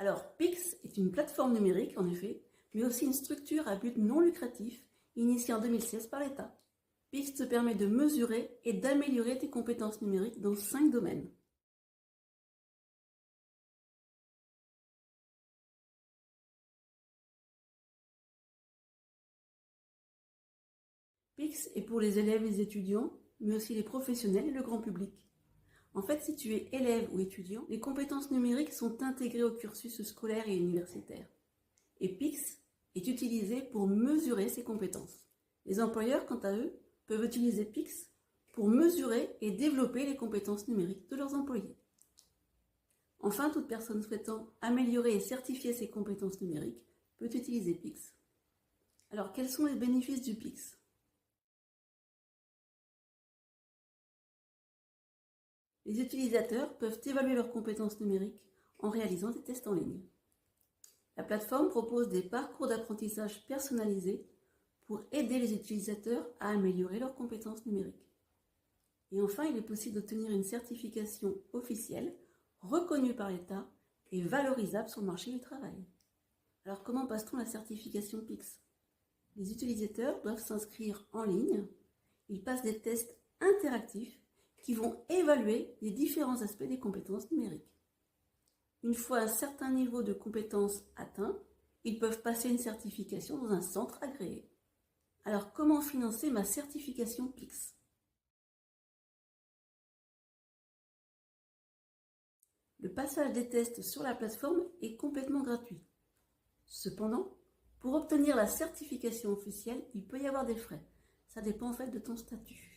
Alors, Pix est une plateforme numérique, en effet, mais aussi une structure à but non lucratif, initiée en 2016 par l'État. Pix te permet de mesurer et d'améliorer tes compétences numériques dans 5 domaines. Pix est pour les élèves et les étudiants, mais aussi les professionnels et le grand public. En fait, si tu es élève ou étudiant, les compétences numériques sont intégrées au cursus scolaire et universitaire. Et Pix est utilisé pour mesurer ces compétences. Les employeurs, quant à eux, peuvent utiliser Pix pour mesurer et développer les compétences numériques de leurs employés. Enfin, toute personne souhaitant améliorer et certifier ses compétences numériques peut utiliser Pix. Alors, quels sont les bénéfices du Pix ? Les utilisateurs peuvent évaluer leurs compétences numériques en réalisant des tests en ligne. La plateforme propose des parcours d'apprentissage personnalisés pour aider les utilisateurs à améliorer leurs compétences numériques. Et enfin, il est possible d'obtenir une certification officielle, reconnue par l'État et valorisable sur le marché du travail. Alors comment passe-t-on la certification Pix ? Les utilisateurs doivent s'inscrire en ligne, ils passent des tests interactifs qui vont évaluer les différents aspects des compétences numériques. Une fois un certain niveau de compétences atteint, ils peuvent passer une certification dans un centre agréé. Alors, comment financer ma certification Pix ? Le passage des tests sur la plateforme est complètement gratuit. Cependant, pour obtenir la certification officielle, il peut y avoir des frais. Ça dépend en fait de ton statut.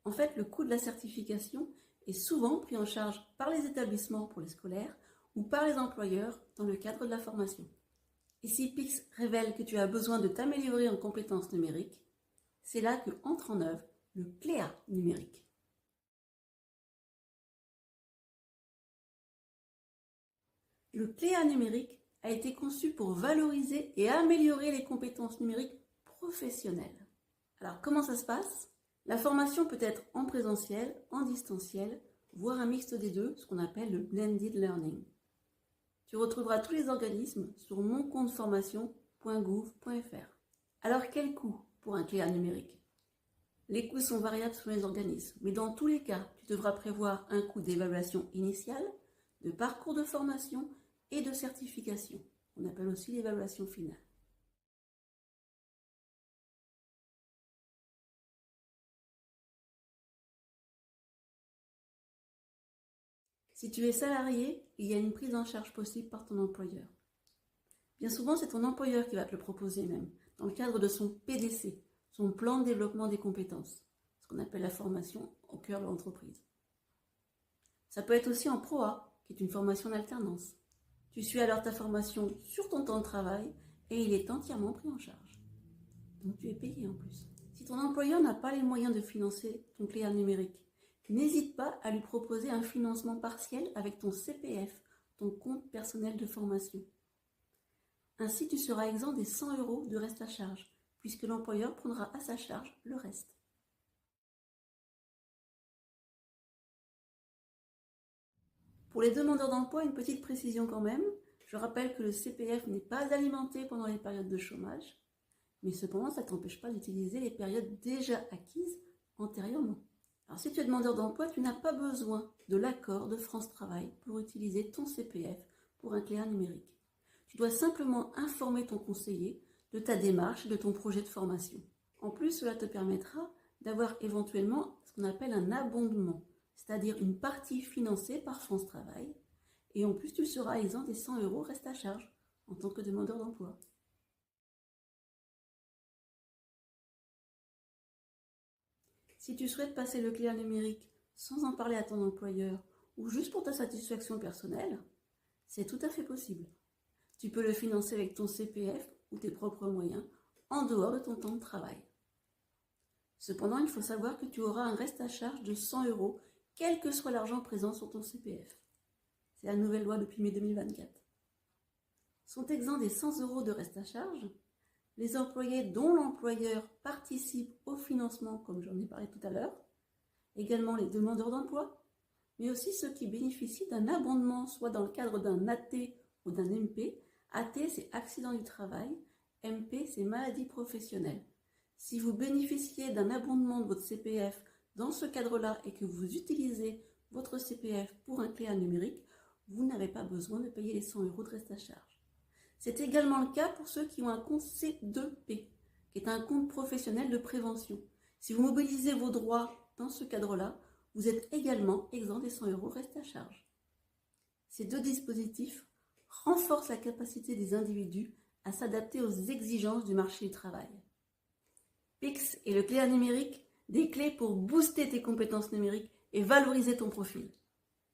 En fait, le coût de la certification est souvent pris en charge par les établissements pour les scolaires ou par les employeurs dans le cadre de la formation. Et si Pix révèle que tu as besoin de t'améliorer en compétences numériques, c'est là que entre en œuvre le CLEA numérique. Le CLEA numérique a été conçu pour valoriser et améliorer les compétences numériques professionnelles. Alors comment ça se passe ? La formation peut être en présentiel, en distanciel, voire un mixte des deux, ce qu'on appelle le blended learning. Tu retrouveras tous les organismes sur moncompteformation.gouv.fr. Alors quel coût pour un CLEA numérique ? Les coûts sont variables selon les organismes, mais dans tous les cas, tu devras prévoir un coût d'évaluation initiale, de parcours de formation et de certification. On appelle aussi l'évaluation finale. Si tu es salarié, il y a une prise en charge possible par ton employeur. Bien souvent, c'est ton employeur qui va te le proposer même, dans le cadre de son PDC, son plan de développement des compétences, ce qu'on appelle la formation au cœur de l'entreprise. Ça peut être aussi en ProA, qui est une formation en alternance. Tu suis alors ta formation sur ton temps de travail et il est entièrement pris en charge. Donc tu es payé en plus. Si ton employeur n'a pas les moyens de financer ton CLEA numérique, n'hésite pas à lui proposer un financement partiel avec ton CPF, ton compte personnel de formation. Ainsi, tu seras exempt des 100 € de reste à charge, puisque l'employeur prendra à sa charge le reste. Pour les demandeurs d'emploi, une petite précision quand même. Je rappelle que le CPF n'est pas alimenté pendant les périodes de chômage, mais cependant, ça ne t'empêche pas d'utiliser les périodes déjà acquises antérieurement. Alors, si tu es demandeur d'emploi, tu n'as pas besoin de l'accord de France Travail pour utiliser ton CPF pour un CLEA numérique. Tu dois simplement informer ton conseiller de ta démarche et de ton projet de formation. En plus, cela te permettra d'avoir éventuellement ce qu'on appelle un abondement, c'est-à-dire une partie financée par France Travail. Et en plus, tu seras exempt des 100 € reste à charge en tant que demandeur d'emploi. Si tu souhaites passer le CLEA numérique sans en parler à ton employeur ou juste pour ta satisfaction personnelle, c'est tout à fait possible. Tu peux le financer avec ton CPF ou tes propres moyens en dehors de ton temps de travail. Cependant, il faut savoir que tu auras un reste à charge de 100 €, quel que soit l'argent présent sur ton CPF. C'est la nouvelle loi depuis mai 2024. Sont exempts des 100 € de reste à charge les employés dont l'employeur participe au financement, comme j'en ai parlé tout à l'heure, également les demandeurs d'emploi, mais aussi ceux qui bénéficient d'un abondement, soit dans le cadre d'un AT ou d'un MP. AT, c'est accident du travail. MP, c'est maladie professionnelle. Si vous bénéficiez d'un abondement de votre CPF dans ce cadre-là et que vous utilisez votre CPF pour un client numérique, vous n'avez pas besoin de payer les 100 € de reste à charge. C'est également le cas pour ceux qui ont un compte C2P, qui est un compte professionnel de prévention. Si vous mobilisez vos droits dans ce cadre-là, vous êtes également exempt des 100 € reste à charge. Ces deux dispositifs renforcent la capacité des individus à s'adapter aux exigences du marché du travail. Pix et le CLEA numérique, des clés pour booster tes compétences numériques et valoriser ton profil.